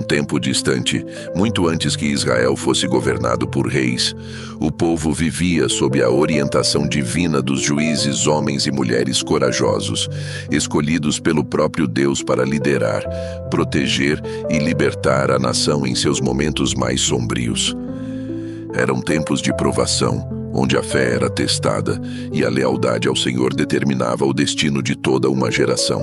tempo distante, muito antes que Israel fosse governado por reis, o povo vivia sob a orientação divina dos juízes, homens e mulheres corajosos, escolhidos pelo próprio Deus para liderar, proteger e libertar a nação em seus momentos mais sombrios. Eram tempos de provação, onde a fé era testada e a lealdade ao Senhor determinava o destino de toda uma geração.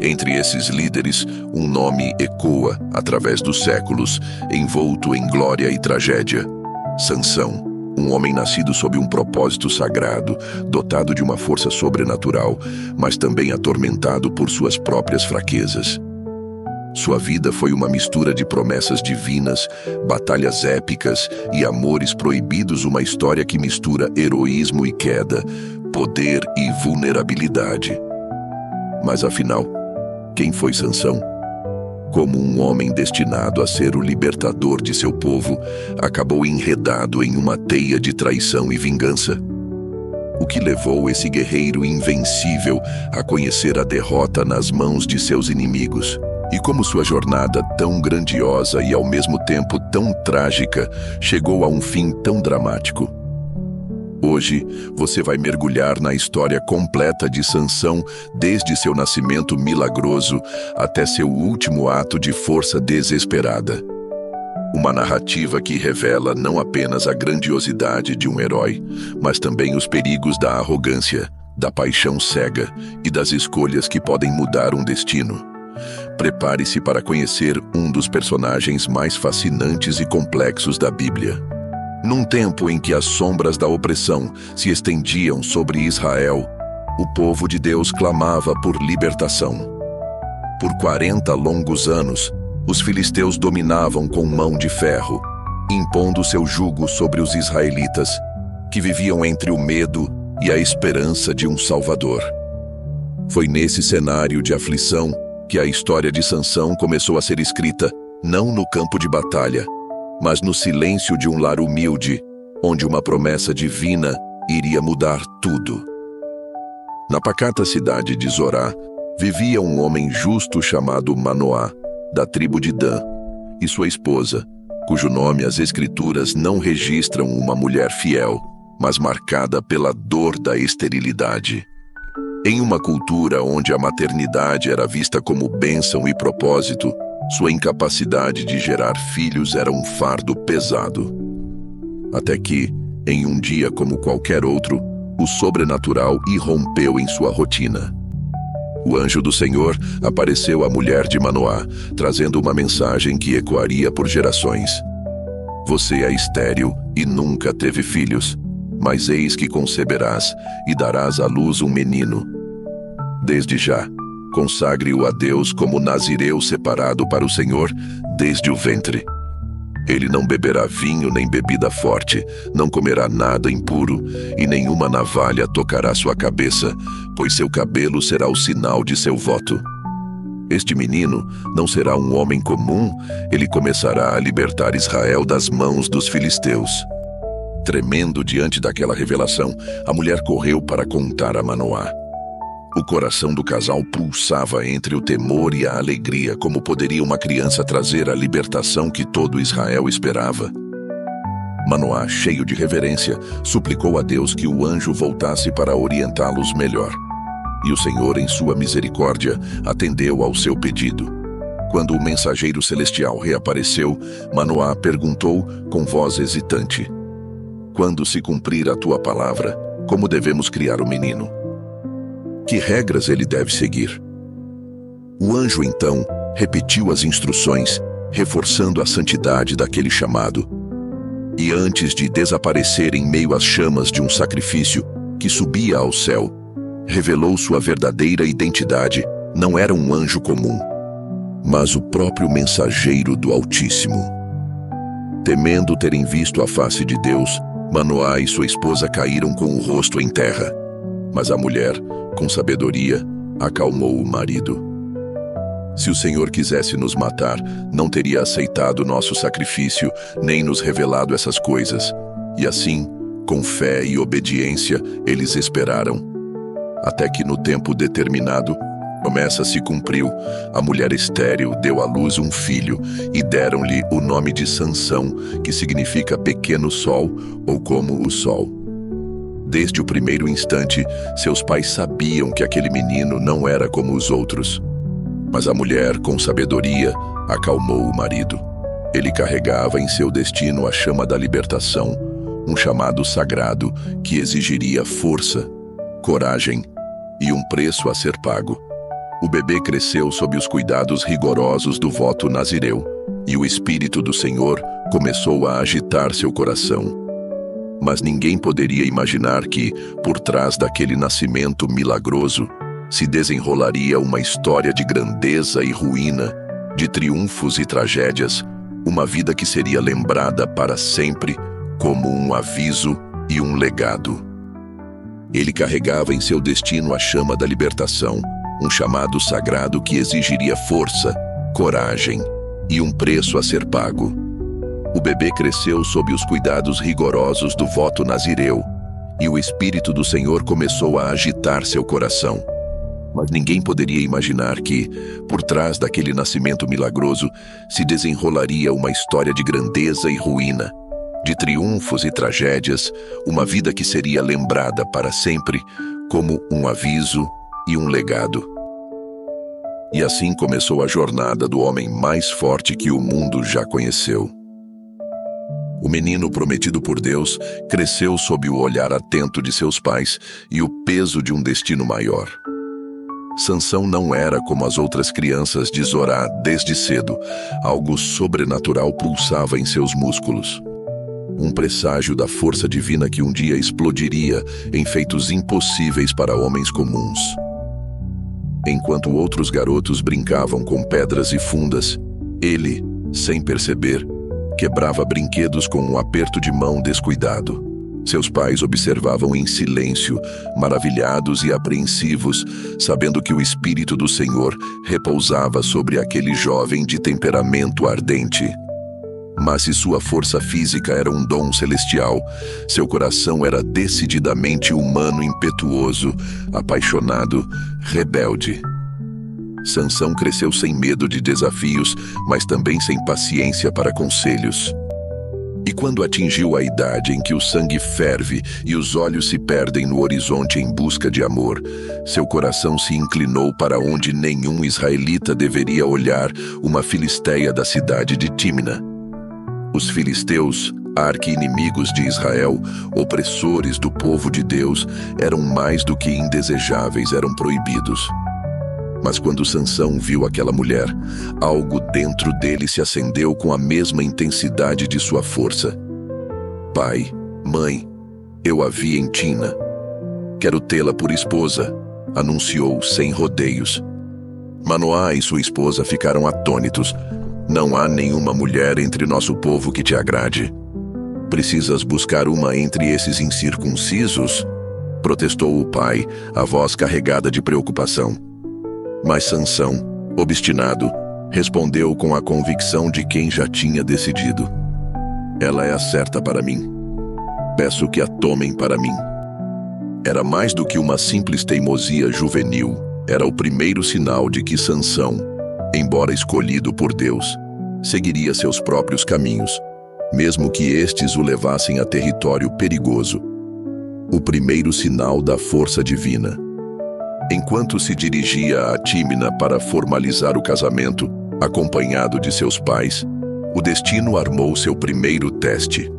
Entre esses líderes, um nome ecoa através dos séculos, envolto em glória e tragédia: Sansão, um homem nascido sob um propósito sagrado, dotado de uma força sobrenatural, mas também atormentado por suas próprias fraquezas. Sua vida foi uma mistura de promessas divinas, batalhas épicas e amores proibidos, uma história que mistura heroísmo e queda, poder e vulnerabilidade. Mas afinal, quem foi Sansão? Como um homem destinado a ser o libertador de seu povo, acabou enredado em uma teia de traição e vingança. O que levou esse guerreiro invencível a conhecer a derrota nas mãos de seus inimigos? E como sua jornada, tão grandiosa e ao mesmo tempo tão trágica, chegou a um fim tão dramático? Hoje, você vai mergulhar na história completa de Sansão, desde seu nascimento milagroso até seu último ato de força desesperada. Uma narrativa que revela não apenas a grandiosidade de um herói, mas também os perigos da arrogância, da paixão cega e das escolhas que podem mudar um destino. Prepare-se para conhecer um dos personagens mais fascinantes e complexos da Bíblia. Num tempo em que as sombras da opressão se estendiam sobre Israel, o povo de Deus clamava por libertação. Por 40 longos anos, os filisteus dominavam com mão de ferro, impondo seu jugo sobre os israelitas, que viviam entre o medo e a esperança de um Salvador. Foi nesse cenário de aflição que a história de Sansão começou a ser escrita, não no campo de batalha, mas no silêncio de um lar humilde, onde uma promessa divina iria mudar tudo. Na pacata cidade de Zorá, vivia um homem justo chamado Manoá, da tribo de Dan, e sua esposa, cujo nome as Escrituras não registram, uma mulher fiel, mas marcada pela dor da esterilidade. Em uma cultura onde a maternidade era vista como bênção e propósito, sua incapacidade de gerar filhos era um fardo pesado. Até que, em um dia como qualquer outro, o sobrenatural irrompeu em sua rotina. O anjo do Senhor apareceu à mulher de Manoá, trazendo uma mensagem que ecoaria por gerações. Você é estéril e nunca teve filhos, mas eis que conceberás e darás à luz um menino. Desde já, consagre-o a Deus como nazireu separado para o Senhor desde o ventre. Ele não beberá vinho nem bebida forte, não comerá nada impuro, e nenhuma navalha tocará sua cabeça, pois seu cabelo será o sinal de seu voto. Este menino não será um homem comum, ele começará a libertar Israel das mãos dos filisteus. Tremendo diante daquela revelação, a mulher correu para contar a Manoá. O coração do casal pulsava entre o temor e a alegria, como poderia uma criança trazer a libertação que todo Israel esperava. Manoá, cheio de reverência, suplicou a Deus que o anjo voltasse para orientá-los melhor. E o Senhor, em sua misericórdia, atendeu ao seu pedido. Quando o mensageiro celestial reapareceu, Manoá perguntou com voz hesitante: "Quando se cumprir a tua palavra, como devemos criar o menino? Que regras ele deve seguir?" O anjo, então, repetiu as instruções, reforçando a santidade daquele chamado. E antes de desaparecer em meio às chamas de um sacrifício que subia ao céu, revelou sua verdadeira identidade. Não era um anjo comum, mas o próprio mensageiro do Altíssimo. Temendo terem visto a face de Deus, Manoá e sua esposa caíram com o rosto em terra. Mas a mulher, com sabedoria, acalmou o marido. Se o Senhor quisesse nos matar, não teria aceitado nosso sacrifício, nem nos revelado essas coisas. E assim, com fé e obediência, eles esperaram. Até que no tempo determinado, promessa se cumpriu. A mulher estéril deu à luz um filho e deram-lhe o nome de Sansão, que significa pequeno sol ou como o sol. Desde o primeiro instante, seus pais sabiam que aquele menino não era como os outros. Mas a mulher, com sabedoria, acalmou o marido. Ele carregava em seu destino a chama da libertação, um chamado sagrado que exigiria força, coragem e um preço a ser pago. O bebê cresceu sob os cuidados rigorosos do voto nazireu, e o Espírito do Senhor começou a agitar seu coração. Mas ninguém poderia imaginar que, por trás daquele nascimento milagroso, se desenrolaria uma história de grandeza e ruína, de triunfos e tragédias, uma vida que seria lembrada para sempre como um aviso e um legado. Ele carregava em seu destino a chama da libertação, um chamado sagrado que exigiria força, coragem e um preço a ser pago. O bebê cresceu sob os cuidados rigorosos do voto nazireu, e o Espírito do Senhor começou a agitar seu coração. Mas ninguém poderia imaginar que, por trás daquele nascimento milagroso, se desenrolaria uma história de grandeza e ruína, de triunfos e tragédias, uma vida que seria lembrada para sempre como um aviso e um legado. E assim começou a jornada do homem mais forte que o mundo já conheceu. O menino prometido por Deus cresceu sob o olhar atento de seus pais e o peso de um destino maior. Sansão não era como as outras crianças de Zorá desde cedo. Algo sobrenatural pulsava em seus músculos. Um presságio da força divina que um dia explodiria em feitos impossíveis para homens comuns. Enquanto outros garotos brincavam com pedras e fundas, ele, sem perceber, quebrava brinquedos com um aperto de mão descuidado. Seus pais observavam em silêncio, maravilhados e apreensivos, sabendo que o Espírito do Senhor repousava sobre aquele jovem de temperamento ardente. Mas se sua força física era um dom celestial, seu coração era decididamente humano, impetuoso, apaixonado, rebelde. Sansão cresceu sem medo de desafios, mas também sem paciência para conselhos. E quando atingiu a idade em que o sangue ferve e os olhos se perdem no horizonte em busca de amor, seu coração se inclinou para onde nenhum israelita deveria olhar, uma filisteia da cidade de Tímina. Os filisteus, arqui-inimigos de Israel, opressores do povo de Deus, eram mais do que indesejáveis, eram proibidos. Mas quando Sansão viu aquela mulher, algo dentro dele se acendeu com a mesma intensidade de sua força. Pai, mãe, eu a vi em Tina. Quero tê-la por esposa, anunciou sem rodeios. Manoá e sua esposa ficaram atônitos. Não há nenhuma mulher entre nosso povo que te agrade. Precisas buscar uma entre esses incircuncisos? Protestou o pai, a voz carregada de preocupação. Mas Sansão, obstinado, respondeu com a convicção de quem já tinha decidido. Ela é a certa para mim. Peço que a tomem para mim. Era mais do que uma simples teimosia juvenil. Era o primeiro sinal de que Sansão, embora escolhido por Deus, seguiria seus próprios caminhos, mesmo que estes o levassem a território perigoso. O primeiro sinal da força divina. Enquanto se dirigia a Tímina para formalizar o casamento, acompanhado de seus pais, o destino armou seu primeiro teste.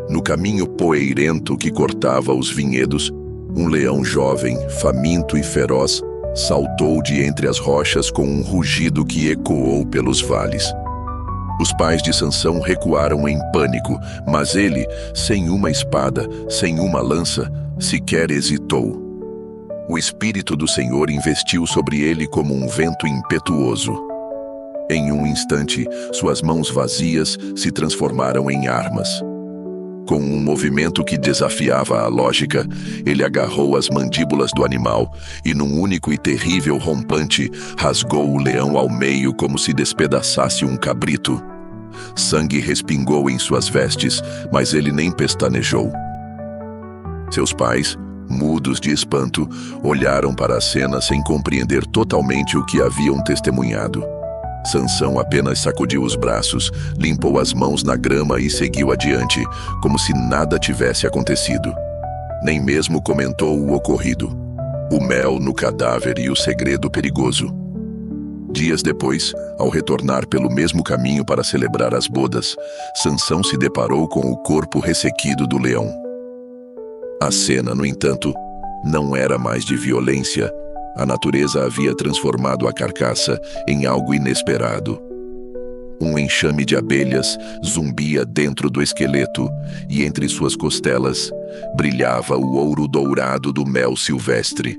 No caminho poeirento que cortava os vinhedos, um leão jovem, faminto e feroz, saltou de entre as rochas com um rugido que ecoou pelos vales. Os pais de Sansão recuaram em pânico, mas ele, sem uma espada, sem uma lança, sequer hesitou. O Espírito do Senhor investiu sobre ele como um vento impetuoso. Em um instante, suas mãos vazias se transformaram em armas. Com um movimento que desafiava a lógica, ele agarrou as mandíbulas do animal e, num único e terrível rompante, rasgou o leão ao meio como se despedaçasse um cabrito. Sangue respingou em suas vestes, mas ele nem pestanejou. Seus pais, mudos de espanto, olharam para a cena sem compreender totalmente o que haviam testemunhado. Sansão apenas sacudiu os braços, limpou as mãos na grama e seguiu adiante, como se nada tivesse acontecido. Nem mesmo comentou o ocorrido: o mel no cadáver e o segredo perigoso. Dias depois, ao retornar pelo mesmo caminho para celebrar as bodas, Sansão se deparou com o corpo ressequido do leão. A cena, no entanto, não era mais de violência. A natureza havia transformado a carcaça em algo inesperado. Um enxame de abelhas zumbia dentro do esqueleto e entre suas costelas brilhava o ouro dourado do mel silvestre.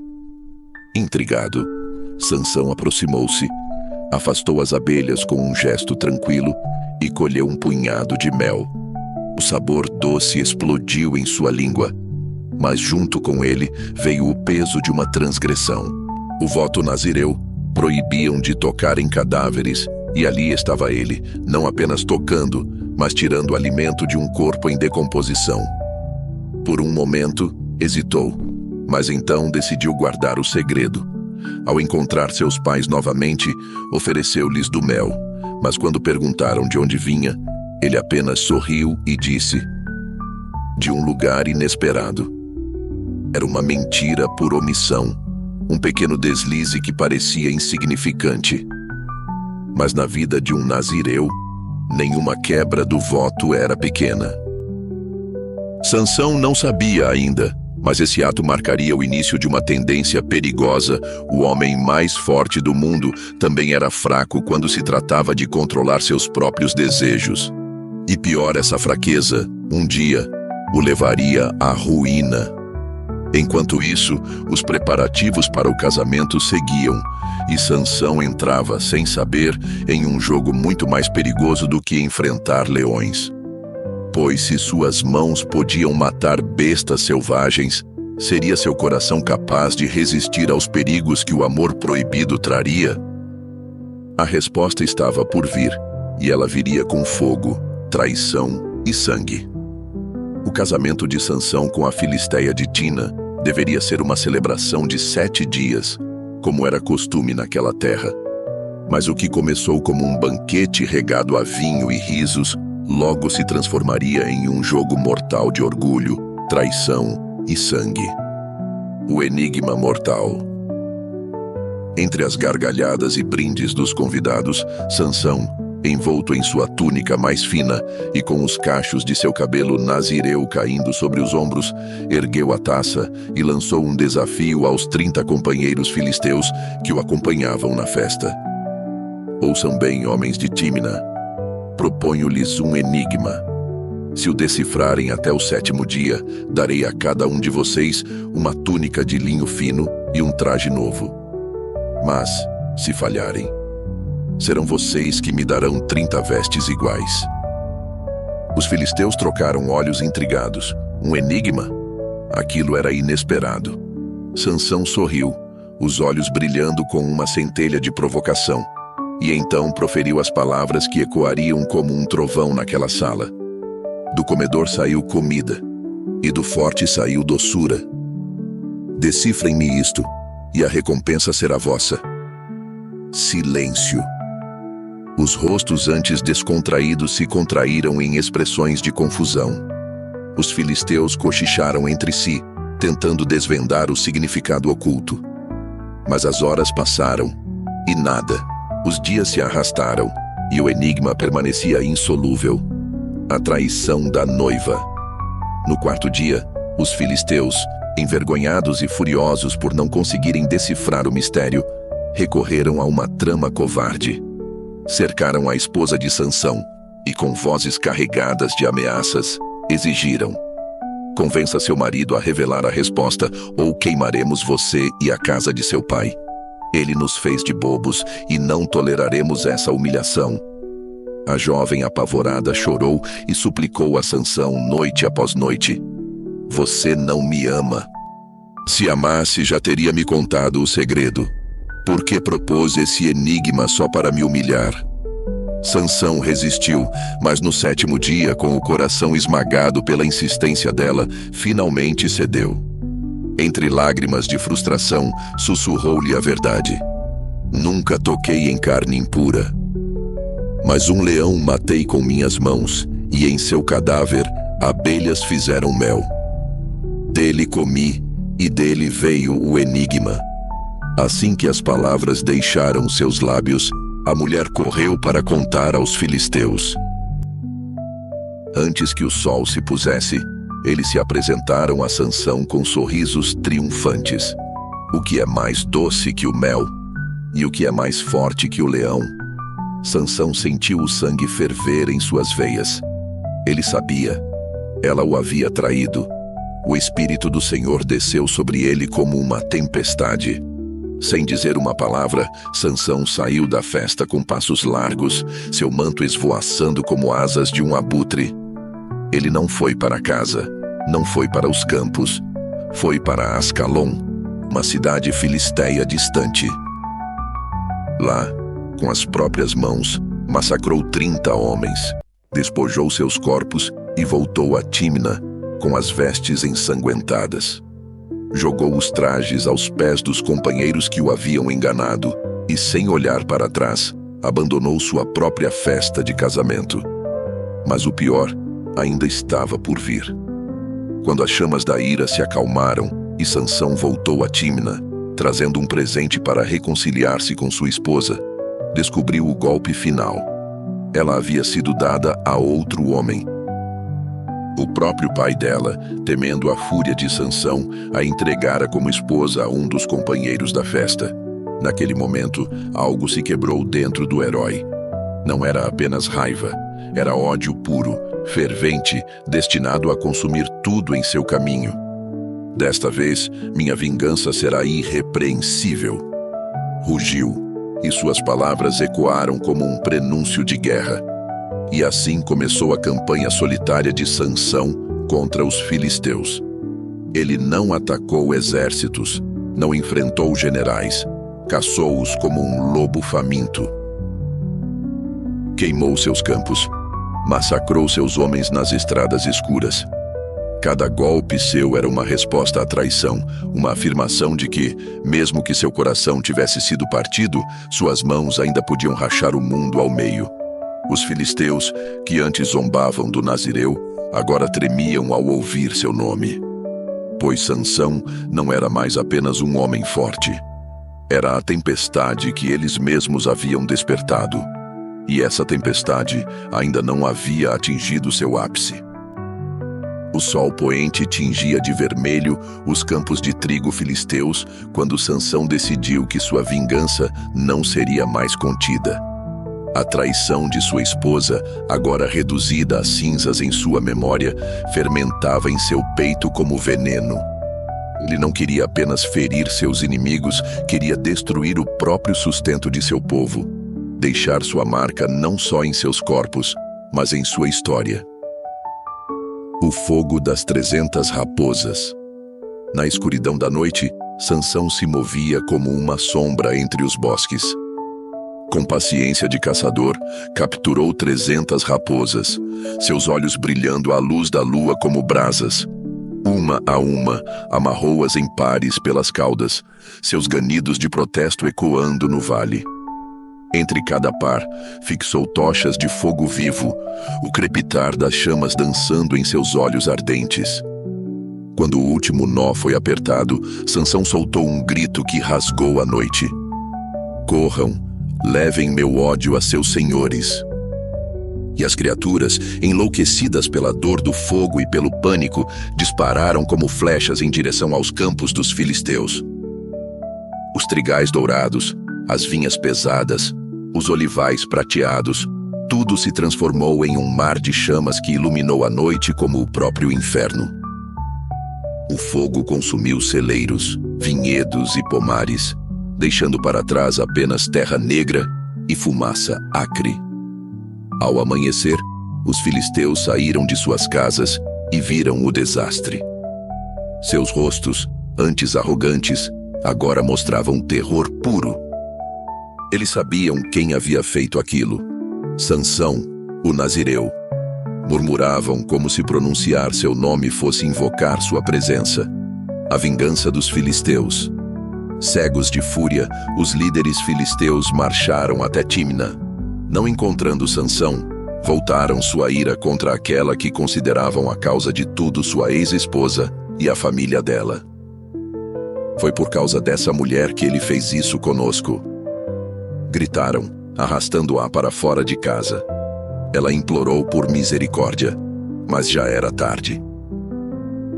Intrigado, Sansão aproximou-se, afastou as abelhas com um gesto tranquilo e colheu um punhado de mel. O sabor doce explodiu em sua língua, mas junto com ele veio o peso de uma transgressão. O voto nazireu proibiam de tocar em cadáveres, e ali estava ele, não apenas tocando, mas tirando alimento de um corpo em decomposição. Por um momento, hesitou, mas então decidiu guardar o segredo. Ao encontrar seus pais novamente, ofereceu-lhes do mel, mas quando perguntaram de onde vinha, ele apenas sorriu e disse: de um lugar inesperado. Era uma mentira por omissão, um pequeno deslize que parecia insignificante. Mas na vida de um nazireu, nenhuma quebra do voto era pequena. Sansão não sabia ainda, mas esse ato marcaria o início de uma tendência perigosa. O homem mais forte do mundo também era fraco quando se tratava de controlar seus próprios desejos. E pior, essa fraqueza, um dia, o levaria à ruína. Enquanto isso, os preparativos para o casamento seguiam, e Sansão entrava, sem saber, em um jogo muito mais perigoso do que enfrentar leões. Pois se suas mãos podiam matar bestas selvagens, seria seu coração capaz de resistir aos perigos que o amor proibido traria? A resposta estava por vir, e ela viria com fogo, traição e sangue. O casamento de Sansão com a filisteia de Tina deveria ser uma celebração de 7 dias, como era costume naquela terra. Mas o que começou como um banquete regado a vinho e risos, logo se transformaria em um jogo mortal de orgulho, traição e sangue. O enigma mortal. Entre as gargalhadas e brindes dos convidados, Sansão, envolto em sua túnica mais fina e com os cachos de seu cabelo nazireu caindo sobre os ombros, ergueu a taça e lançou um desafio aos 30 companheiros filisteus que o acompanhavam na festa. Ouçam bem, homens de Tímina. Proponho-lhes um enigma. Se o decifrarem até o 7º dia, darei a cada um de vocês uma túnica de linho fino e um traje novo. Mas, se falharem, serão vocês que me darão 30 vestes iguais. Os filisteus trocaram olhos intrigados. Um enigma? Aquilo era inesperado. Sansão sorriu, os olhos brilhando com uma centelha de provocação, e então proferiu as palavras que ecoariam como um trovão naquela sala. Do comedor saiu comida, e do forte saiu doçura. Decifrem-me isto, e a recompensa será vossa. Silêncio. Os rostos antes descontraídos se contraíram em expressões de confusão. Os filisteus cochicharam entre si, tentando desvendar o significado oculto. Mas as horas passaram, e nada. Os dias se arrastaram, e o enigma permanecia insolúvel. A traição da noiva. No 4º dia, os filisteus, envergonhados e furiosos por não conseguirem decifrar o mistério, recorreram a uma trama covarde. Cercaram a esposa de Sansão e, com vozes carregadas de ameaças, exigiram: convença seu marido a revelar a resposta, ou queimaremos você e a casa de seu pai. Ele nos fez de bobos e não toleraremos essa humilhação. A jovem apavorada chorou e suplicou a Sansão noite após noite: você não me ama. Se amasse, já teria me contado o segredo. Por que propôs esse enigma só para me humilhar? Sansão resistiu, mas no 7º dia, com o coração esmagado pela insistência dela, finalmente cedeu. Entre lágrimas de frustração, sussurrou-lhe a verdade. Nunca toquei em carne impura. Mas um leão matei com minhas mãos, e em seu cadáver, abelhas fizeram mel. Dele comi, e dele veio o enigma. Assim que as palavras deixaram seus lábios, a mulher correu para contar aos filisteus. Antes que o sol se pusesse, eles se apresentaram a Sansão com sorrisos triunfantes. O que é mais doce que o mel? E o que é mais forte que o leão? Sansão sentiu o sangue ferver em suas veias. Ele sabia. Ela o havia traído. O Espírito do Senhor desceu sobre ele como uma tempestade. Sem dizer uma palavra, Sansão saiu da festa com passos largos, seu manto esvoaçando como asas de um abutre. Ele não foi para casa, não foi para os campos, foi para Ascalon, uma cidade filisteia distante. Lá, com as próprias mãos, massacrou 30 homens, despojou seus corpos e voltou a Tímna, com as vestes ensanguentadas. Jogou os trajes aos pés dos companheiros que o haviam enganado e, sem olhar para trás, abandonou sua própria festa de casamento. Mas o pior ainda estava por vir. Quando as chamas da ira se acalmaram e Sansão voltou a Tímna, trazendo um presente para reconciliar-se com sua esposa, descobriu o golpe final. Ela havia sido dada a outro homem. O próprio pai dela, temendo a fúria de Sansão, a entregara como esposa a um dos companheiros da festa. Naquele momento, algo se quebrou dentro do herói. Não era apenas raiva, era ódio puro, fervente, destinado a consumir tudo em seu caminho. Desta vez, minha vingança será irrepreensível. Rugiu, e suas palavras ecoaram como um prenúncio de guerra. E assim começou a campanha solitária de Sansão contra os filisteus. Ele não atacou exércitos, não enfrentou generais, caçou-os como um lobo faminto. Queimou seus campos, massacrou seus homens nas estradas escuras. Cada golpe seu era uma resposta à traição, uma afirmação de que, mesmo que seu coração tivesse sido partido, suas mãos ainda podiam rachar o mundo ao meio. Os filisteus, que antes zombavam do Nazireu, agora tremiam ao ouvir seu nome. Pois Sansão não era mais apenas um homem forte. Era a tempestade que eles mesmos haviam despertado. E essa tempestade ainda não havia atingido seu ápice. O sol poente tingia de vermelho os campos de trigo filisteus quando Sansão decidiu que sua vingança não seria mais contida. A traição de sua esposa, agora reduzida a cinzas em sua memória, fermentava em seu peito como veneno. Ele não queria apenas ferir seus inimigos, queria destruir o próprio sustento de seu povo, deixar sua marca não só em seus corpos, mas em sua história. O fogo das 300 raposas. Na escuridão da noite, Sansão se movia como uma sombra entre os bosques. Com paciência de caçador, capturou 300 raposas, seus olhos brilhando à luz da lua como brasas. Uma a uma, amarrou-as em pares pelas caudas, seus ganidos de protesto ecoando no vale. Entre cada par, fixou tochas de fogo vivo, o crepitar das chamas dançando em seus olhos ardentes. Quando o último nó foi apertado, Sansão soltou um grito que rasgou a noite. Corram, levem meu ódio a seus senhores. E as criaturas, enlouquecidas pela dor do fogo e pelo pânico, dispararam como flechas em direção aos campos dos filisteus. Os trigais dourados, as vinhas pesadas, os olivais prateados, tudo se transformou em um mar de chamas que iluminou a noite como o próprio inferno. O fogo consumiu celeiros, vinhedos e pomares, deixando para trás apenas terra negra e fumaça acre. Ao amanhecer, os filisteus saíram de suas casas e viram o desastre. Seus rostos, antes arrogantes, agora mostravam terror puro. Eles sabiam quem havia feito aquilo. Sansão, o Nazireu. Murmuravam como se pronunciar seu nome fosse invocar sua presença. A vingança dos filisteus. Cegos de fúria, os líderes filisteus marcharam até Tímna. Não encontrando Sansão, voltaram sua ira contra aquela que consideravam a causa de tudo sua ex-esposa e a família dela. Foi por causa dessa mulher que ele fez isso conosco. Gritaram, arrastando-a para fora de casa. Ela implorou por misericórdia, mas já era tarde.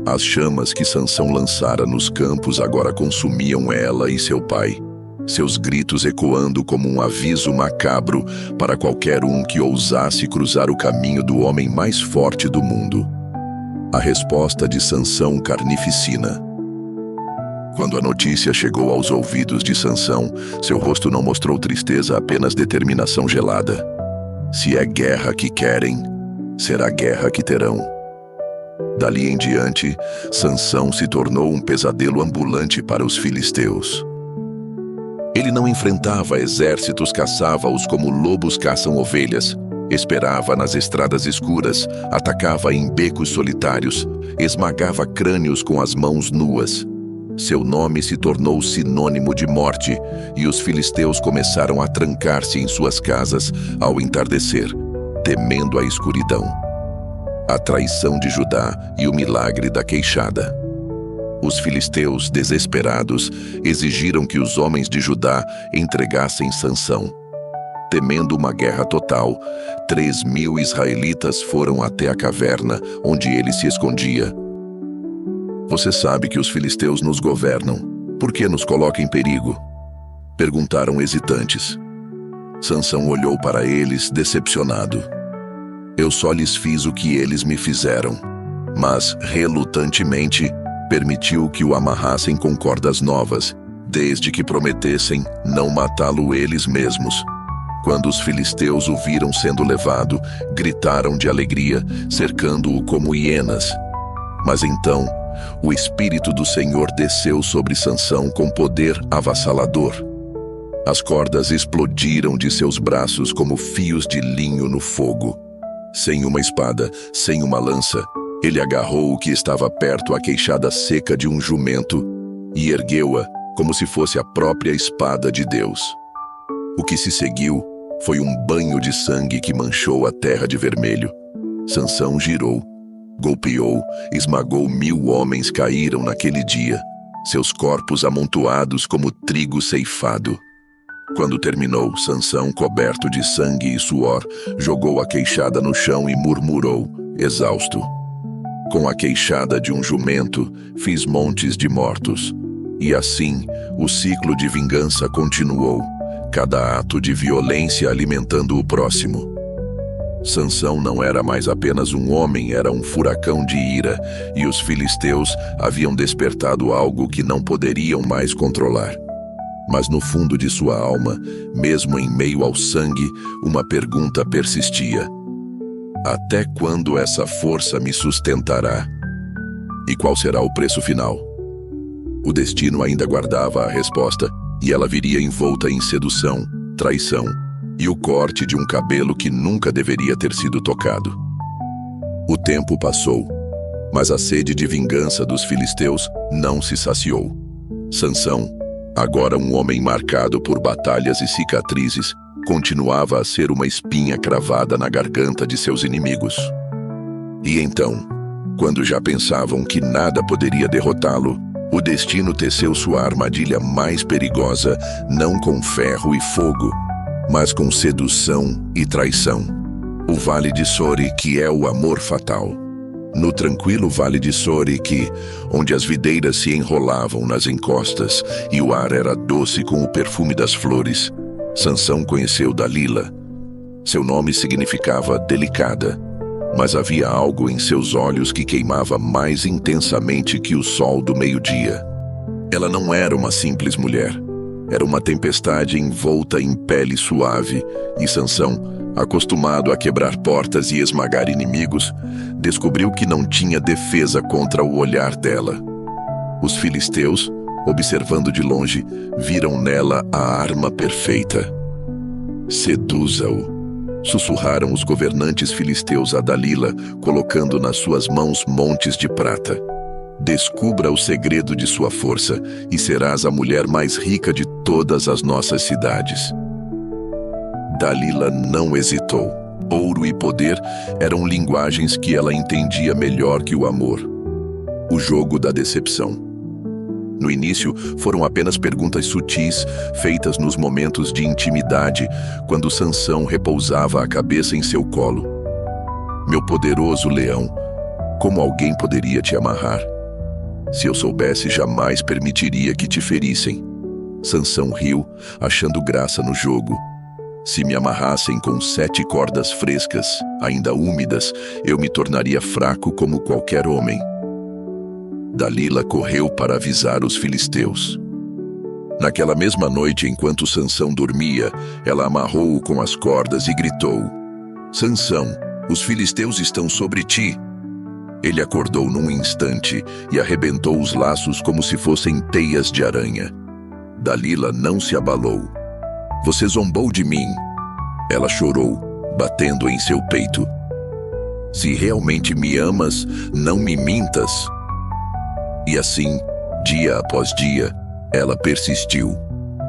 As chamas que Sansão lançara nos campos agora consumiam ela e seu pai, seus gritos ecoando como um aviso macabro para qualquer um que ousasse cruzar o caminho do homem mais forte do mundo. A resposta de Sansão carnificina. Quando a notícia chegou aos ouvidos de Sansão, seu rosto não mostrou tristeza, apenas determinação gelada. Se é guerra que querem, será guerra que terão. Dali em diante, Sansão se tornou um pesadelo ambulante para os filisteus. Ele não enfrentava exércitos, caçava-os como lobos caçam ovelhas. Esperava nas estradas escuras, atacava em becos solitários, esmagava crânios com as mãos nuas. Seu nome se tornou sinônimo de morte, e os filisteus começaram a trancar-se em suas casas ao entardecer, temendo a escuridão. A traição de Judá e o milagre da queixada. Os filisteus, desesperados, exigiram que os homens de Judá entregassem Sansão. Temendo uma guerra total, 3.000 israelitas foram até a caverna onde ele se escondia. Você sabe que os filisteus nos governam. Por que nos coloca em perigo? Perguntaram hesitantes. Sansão olhou para eles, decepcionado. Eu só lhes fiz o que eles me fizeram, mas, relutantemente, permitiu que o amarrassem com cordas novas, desde que prometessem não matá-lo eles mesmos. Quando os filisteus o viram sendo levado, gritaram de alegria, cercando-o como hienas. Mas então, o Espírito do Senhor desceu sobre Sansão com poder avassalador. As cordas explodiram de seus braços como fios de linho no fogo. Sem uma espada, sem uma lança, ele agarrou o que estava perto, a queixada seca de um jumento, e ergueu-a como se fosse a própria espada de Deus. O que se seguiu foi um banho de sangue que manchou a terra de vermelho. Sansão girou, golpeou, esmagou, 1.000 homens caíram naquele dia, seus corpos amontoados como trigo ceifado. Quando terminou, Sansão, coberto de sangue e suor, jogou a queixada no chão e murmurou, exausto. Com a queixada de um jumento, fiz montes de mortos. E assim, o ciclo de vingança continuou, cada ato de violência alimentando o próximo. Sansão não era mais apenas um homem, era um furacão de ira, e os filisteus haviam despertado algo que não poderiam mais controlar. Mas no fundo de sua alma, mesmo em meio ao sangue, uma pergunta persistia. Até quando essa força me sustentará? E qual será o preço final? O destino ainda guardava a resposta, e ela viria envolta em sedução, traição e o corte de um cabelo que nunca deveria ter sido tocado. O tempo passou, mas a sede de vingança dos filisteus não se saciou. Sansão, agora um homem marcado por batalhas e cicatrizes, continuava a ser uma espinha cravada na garganta de seus inimigos. E então, quando já pensavam que nada poderia derrotá-lo, o destino teceu sua armadilha mais perigosa, não com ferro e fogo, mas com sedução e traição. O Vale de Sori, que é o amor fatal. No tranquilo Vale de Sori, onde as videiras se enrolavam nas encostas e o ar era doce com o perfume das flores, Sansão conheceu Dalila. Seu nome significava delicada, mas havia algo em seus olhos que queimava mais intensamente que o sol do meio-dia. Ela não era uma simples mulher. Era uma tempestade envolta em pele suave, e Sansão, acostumado a quebrar portas e esmagar inimigos, descobriu que não tinha defesa contra o olhar dela. Os filisteus, observando de longe, viram nela a arma perfeita. Seduza-o, sussurraram os governantes filisteus a Dalila, colocando nas suas mãos montes de prata. Descubra o segredo de sua força e serás a mulher mais rica de todas as nossas cidades. Dalila não hesitou. Ouro e poder eram linguagens que ela entendia melhor que o amor. O jogo da decepção. No início, foram apenas perguntas sutis, feitas nos momentos de intimidade, quando Sansão repousava a cabeça em seu colo. Meu poderoso leão, como alguém poderia te amarrar? Se eu soubesse, jamais permitiria que te ferissem. Sansão riu, achando graça no jogo. Se me amarrassem com 7 cordas frescas, ainda úmidas, eu me tornaria fraco como qualquer homem. Dalila correu para avisar os filisteus. Naquela mesma noite, enquanto Sansão dormia, ela amarrou-o com as cordas e gritou: Sansão, os filisteus estão sobre ti. Ele acordou num instante e arrebentou os laços como se fossem teias de aranha. Dalila não se abalou. Você zombou de mim. Ela chorou, batendo em seu peito. Se realmente me amas, não me mintas. E assim, dia após dia, ela persistiu.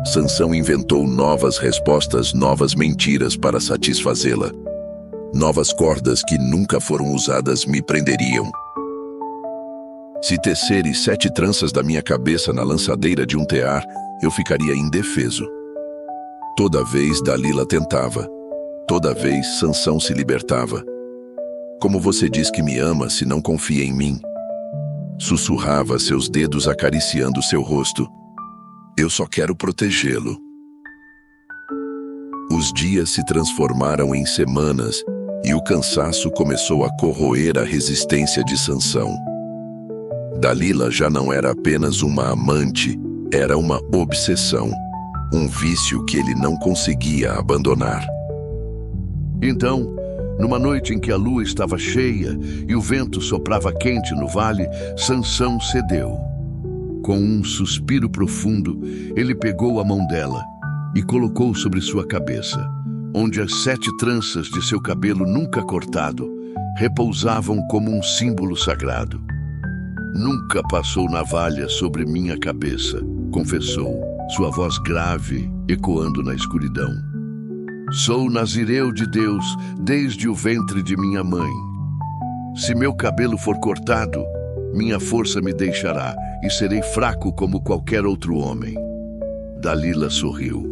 Sansão inventou novas respostas, novas mentiras para satisfazê-la. Novas cordas que nunca foram usadas me prenderiam. Se teceres 7 tranças da minha cabeça na lançadeira de um tear, eu ficaria indefeso. Toda vez Dalila tentava. Toda vez Sansão se libertava. Como você diz que me ama se não confia em mim? Sussurrava, seus dedos acariciando seu rosto. Eu só quero protegê-lo. Os dias se transformaram em semanas e o cansaço começou a corroer a resistência de Sansão. Dalila já não era apenas uma amante, era uma obsessão, um vício que ele não conseguia abandonar. Então, numa noite em que a lua estava cheia e o vento soprava quente no vale, Sansão cedeu. Com um suspiro profundo, ele pegou a mão dela e colocou sobre sua cabeça, onde as 7 tranças de seu cabelo nunca cortado repousavam como um símbolo sagrado. Nunca passou navalha sobre minha cabeça, confessou, sua voz grave ecoando na escuridão. Sou nazireu de Deus desde o ventre de minha mãe. Se meu cabelo for cortado, minha força me deixará e serei fraco como qualquer outro homem. Dalila sorriu.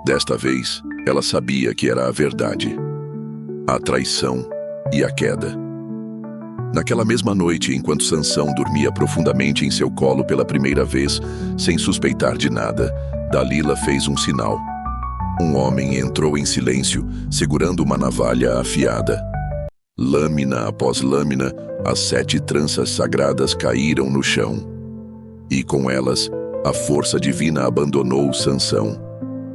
Desta vez, ela sabia que era a verdade. A traição e a queda. Naquela mesma noite, enquanto Sansão dormia profundamente em seu colo pela primeira vez, sem suspeitar de nada, Dalila fez um sinal. Um homem entrou em silêncio, segurando uma navalha afiada. Lâmina após lâmina, as 7 tranças sagradas caíram no chão. E com elas, a força divina abandonou Sansão.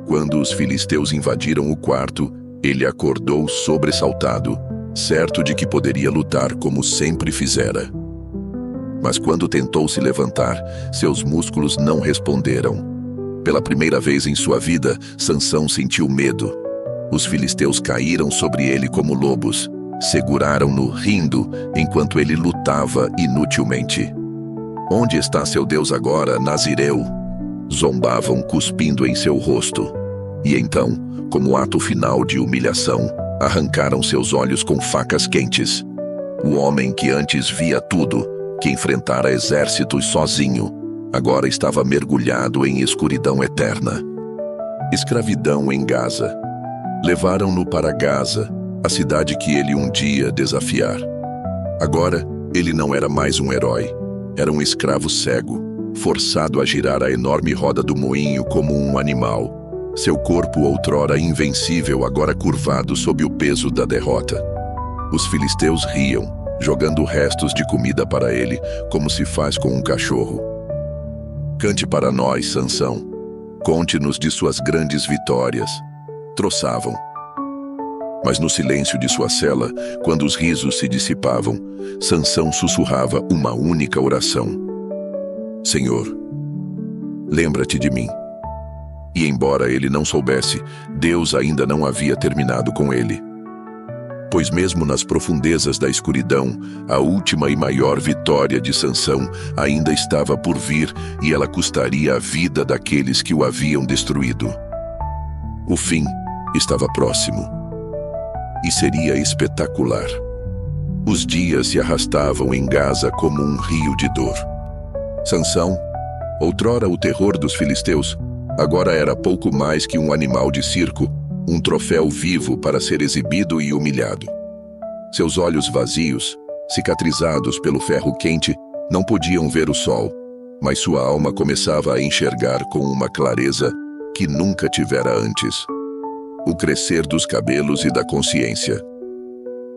Quando os filisteus invadiram o quarto, ele acordou sobressaltado, certo de que poderia lutar como sempre fizera. Mas quando tentou se levantar, seus músculos não responderam. Pela primeira vez em sua vida, Sansão sentiu medo. Os filisteus caíram sobre ele como lobos, seguraram-no rindo, enquanto ele lutava inutilmente. Onde está seu Deus agora, Nazireu? Zombavam cuspindo em seu rosto. E então, como ato final de humilhação, arrancaram seus olhos com facas quentes. O homem que antes via tudo, que enfrentara exércitos sozinho, agora estava mergulhado em escuridão eterna. Escravidão em Gaza. Levaram-no para Gaza, a cidade que ele um dia desafiar. Agora, ele não era mais um herói. Era um escravo cego, forçado a girar a enorme roda do moinho como um animal. Seu corpo outrora invencível, agora curvado sob o peso da derrota. Os filisteus riam, jogando restos de comida para ele, como se faz com um cachorro. Cante para nós, Sansão. Conte-nos de suas grandes vitórias. Troçavam. Mas no silêncio de sua cela, quando os risos se dissipavam, Sansão sussurrava uma única oração. Senhor, lembra-te de mim. E embora ele não soubesse, Deus ainda não havia terminado com ele. pois mesmo nas profundezas da escuridão, a última e maior vitória de Sansão ainda estava por vir e ela custaria a vida daqueles que o haviam destruído. O fim estava próximo e seria espetacular. Os dias se arrastavam em Gaza como um rio de dor. Sansão, outrora o terror dos filisteus, agora era pouco mais que um animal de circo, um troféu vivo para ser exibido e humilhado. Seus olhos vazios, cicatrizados pelo ferro quente, não podiam ver o sol, mas sua alma começava a enxergar com uma clareza que nunca tivera antes. O crescer dos cabelos e da consciência.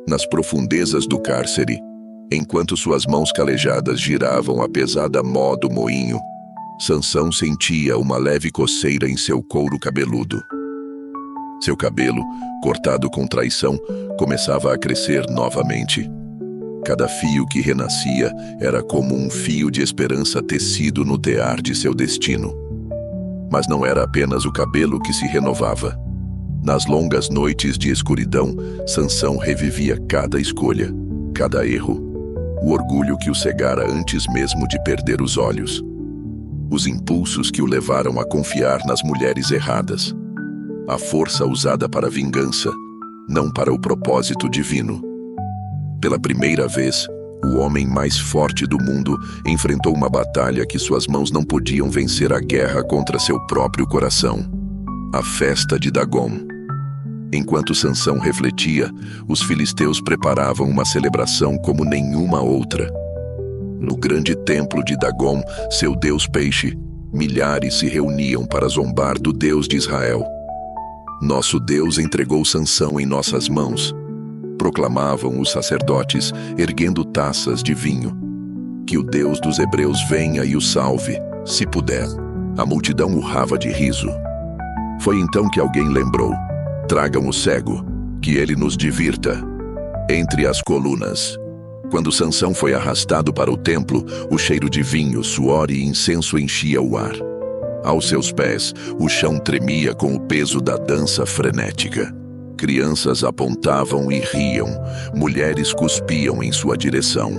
Nas profundezas do cárcere, enquanto suas mãos calejadas giravam a pesada mó do moinho, Sansão sentia uma leve coceira em seu couro cabeludo. Seu cabelo, cortado com traição, começava a crescer novamente. Cada fio que renascia era como um fio de esperança tecido no tear de seu destino. Mas não era apenas o cabelo que se renovava. Nas longas noites de escuridão, Sansão revivia cada escolha, cada erro, o orgulho que o cegara antes mesmo de perder os olhos. Os impulsos que o levaram a confiar nas mulheres erradas. A força usada para a vingança, não para o propósito divino. Pela primeira vez, o homem mais forte do mundo enfrentou uma batalha que suas mãos não podiam vencer, a guerra contra seu próprio coração. A festa de Dagom. Enquanto Sansão refletia, os filisteus preparavam uma celebração como nenhuma outra. No grande templo de Dagom, seu deus peixe, milhares se reuniam para zombar do Deus de Israel. Nosso Deus entregou Sansão em nossas mãos, proclamavam os sacerdotes, erguendo taças de vinho. Que o Deus dos hebreus venha e o salve, se puder. A multidão urrava de riso. Foi então que alguém lembrou: tragam o cego, que ele nos divirta. Entre as colunas. Quando Sansão foi arrastado para o templo, o cheiro de vinho, suor e incenso enchia o ar. Aos seus pés, o chão tremia com o peso da dança frenética. Crianças apontavam e riam, mulheres cuspiam em sua direção.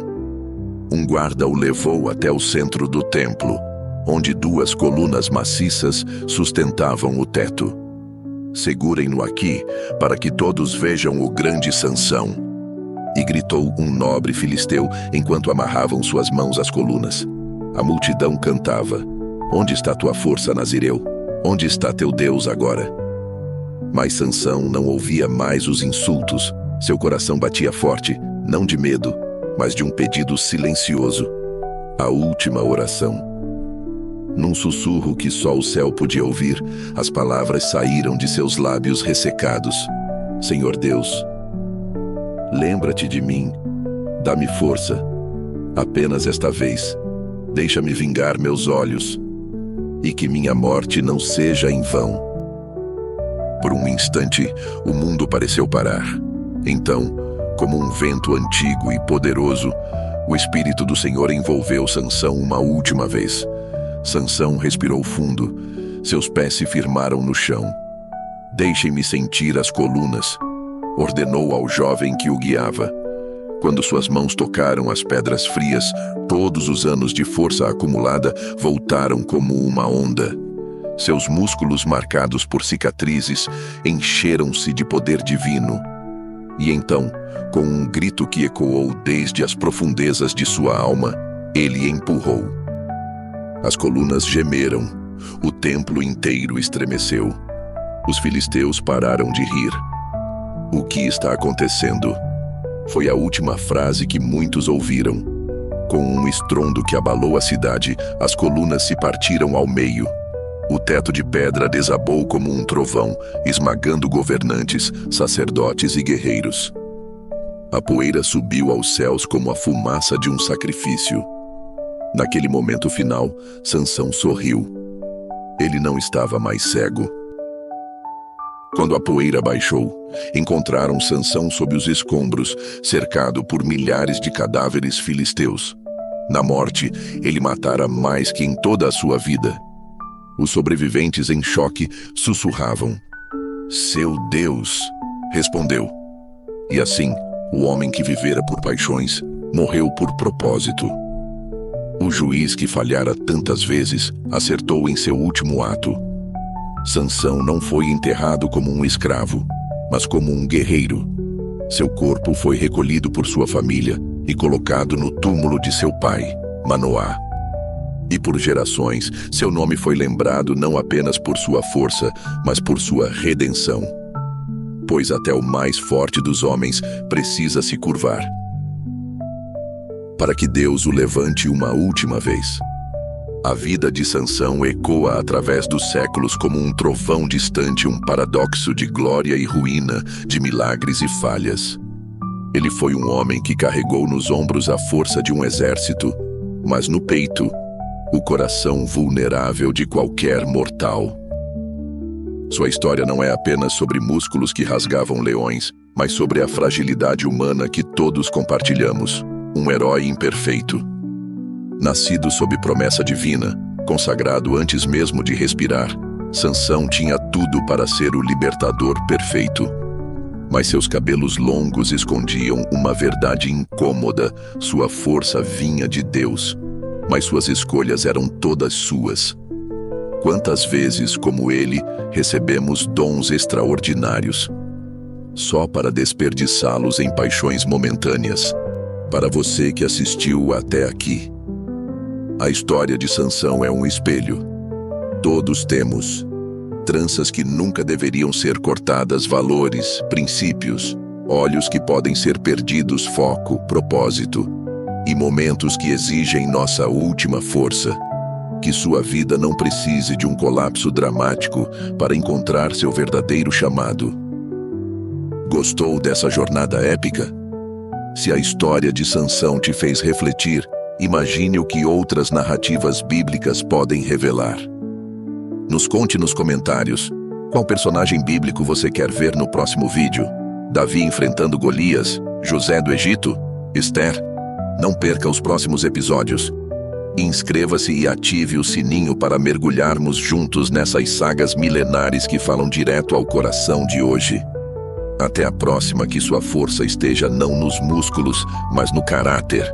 Um guarda o levou até o centro do templo, onde duas colunas maciças sustentavam o teto. Segurem-no aqui, para que todos vejam o grande Sansão. E gritou um nobre filisteu, enquanto amarravam suas mãos às colunas. A multidão cantava: onde está tua força, Nazireu? Onde está teu Deus agora? Mas Sansão não ouvia mais os insultos. Seu coração batia forte, não de medo, mas de um pedido silencioso. A última oração. Num sussurro que só o céu podia ouvir, as palavras saíram de seus lábios ressecados. Senhor Deus, lembra-te de mim, dá-me força, apenas esta vez, deixa-me vingar meus olhos, e que minha morte não seja em vão. Por um instante, o mundo pareceu parar. Então, como um vento antigo e poderoso, o Espírito do Senhor envolveu Sansão uma última vez. Sansão respirou fundo, seus pés se firmaram no chão. Deixem-me sentir as colunas, ordenou ao jovem que o guiava. Quando suas mãos tocaram as pedras frias, todos os anos de força acumulada voltaram como uma onda. Seus músculos marcados por cicatrizes encheram-se de poder divino. E então, com um grito que ecoou desde as profundezas de sua alma, ele empurrou. As colunas gemeram, o templo inteiro estremeceu. Os filisteus pararam de rir. O que está acontecendo? Foi a última frase que muitos ouviram. Com um estrondo que abalou a cidade, as colunas se partiram ao meio. O teto de pedra desabou como um trovão, esmagando governantes, sacerdotes e guerreiros. A poeira subiu aos céus como a fumaça de um sacrifício. Naquele momento final, Sansão sorriu. Ele não estava mais cego. Quando a poeira baixou, encontraram Sansão sob os escombros, cercado por milhares de cadáveres filisteus. Na morte, ele matara mais que em toda a sua vida. Os sobreviventes, em choque, sussurravam. Seu Deus, respondeu. E assim, o homem que vivera por paixões, morreu por propósito. O juiz que falhara tantas vezes, acertou em seu último ato. Sansão não foi enterrado como um escravo, mas como um guerreiro. Seu corpo foi recolhido por sua família e colocado no túmulo de seu pai, Manoá. E por gerações, seu nome foi lembrado não apenas por sua força, mas por sua redenção. Pois até o mais forte dos homens precisa se curvar, para que Deus o levante uma última vez. A vida de Sansão ecoa através dos séculos como um trovão distante, um paradoxo de glória e ruína, de milagres e falhas. Ele foi um homem que carregou nos ombros a força de um exército, mas no peito, o coração vulnerável de qualquer mortal. Sua história não é apenas sobre músculos que rasgavam leões, mas sobre a fragilidade humana que todos compartilhamos. Um herói imperfeito. Nascido sob promessa divina, consagrado antes mesmo de respirar, Sansão tinha tudo para ser o libertador perfeito. Mas seus cabelos longos escondiam uma verdade incômoda: sua força vinha de Deus, mas suas escolhas eram todas suas. Quantas vezes, como ele, recebemos dons extraordinários, só para desperdiçá-los em paixões momentâneas? Para você que assistiu até aqui, a história de Sansão é um espelho. Todos temos tranças que nunca deveriam ser cortadas, valores, princípios, olhos que podem ser perdidos, foco, propósito, e momentos que exigem nossa última força. Que sua vida não precise de um colapso dramático para encontrar seu verdadeiro chamado. Gostou dessa jornada épica? Se a história de Sansão te fez refletir, imagine o que outras narrativas bíblicas podem revelar. Nos conte nos comentários qual personagem bíblico você quer ver no próximo vídeo. Davi enfrentando Golias, José do Egito, Esther? Não perca os próximos episódios. Inscreva-se e ative o sininho para mergulharmos juntos nessas sagas milenares que falam direto ao coração de hoje. Até a próxima, que sua força esteja não nos músculos, mas no caráter.